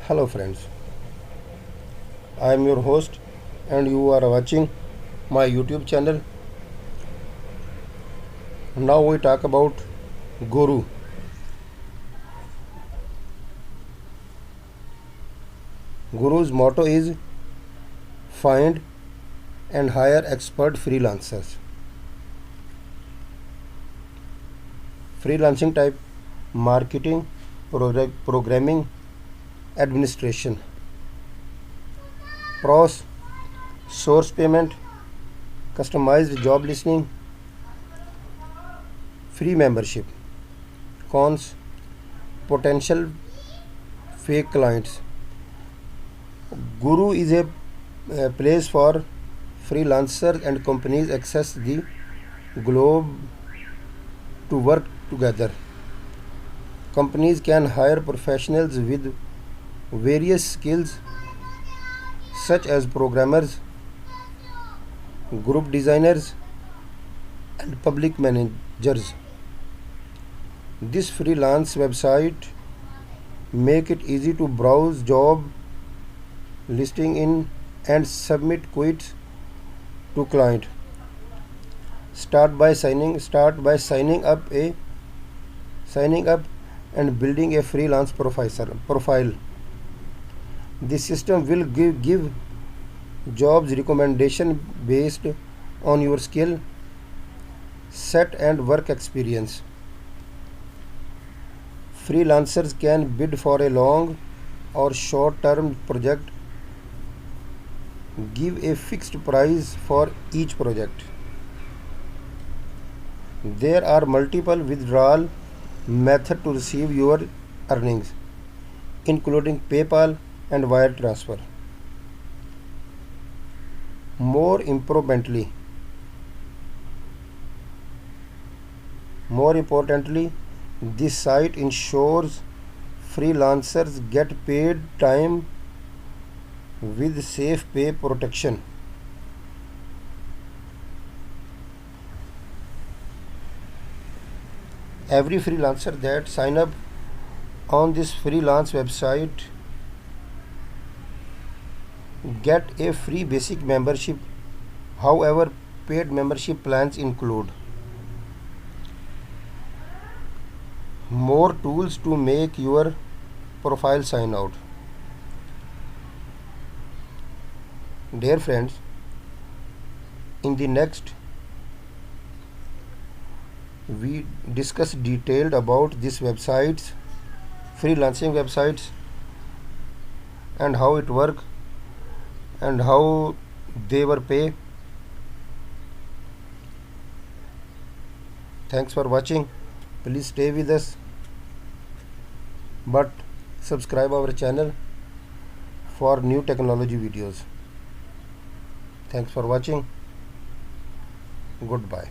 Hello friends, I am your host and you are watching my YouTube channel. Now we talk about Guru. Guru's motto is find and hire expert freelancers. Freelancing type marketing, programming, administration. Pros source payment, customized job listing, free membership. Cons potential fake clients. Guru is a place for freelancers and companies access the globe to work together. Companies can hire professionals with various skills such as programmers, group designers, and public managers. This freelance website make it easy to browse job listing in and submit quits to client. Start by signing up and building a freelance profile. This system will give jobs recommendation based on your skill set and work experience. Freelancers can bid for a long or short term project. Give a fixed price for each project. There are multiple withdrawal methods to receive your earnings, including PayPal and wire transfer. More importantly, this site ensures freelancers get paid time with safe pay protection. Every freelancer that sign up on this freelance website get a free basic membership. However, paid membership plans include more tools to make your profile sign out. Dear friends, in the next we discuss detailed about these websites, freelancing websites, and how it work and how they were pay. Thanks for watching. Please stay with us, but subscribe our channel for new technology videos. Thanks for watching. Goodbye.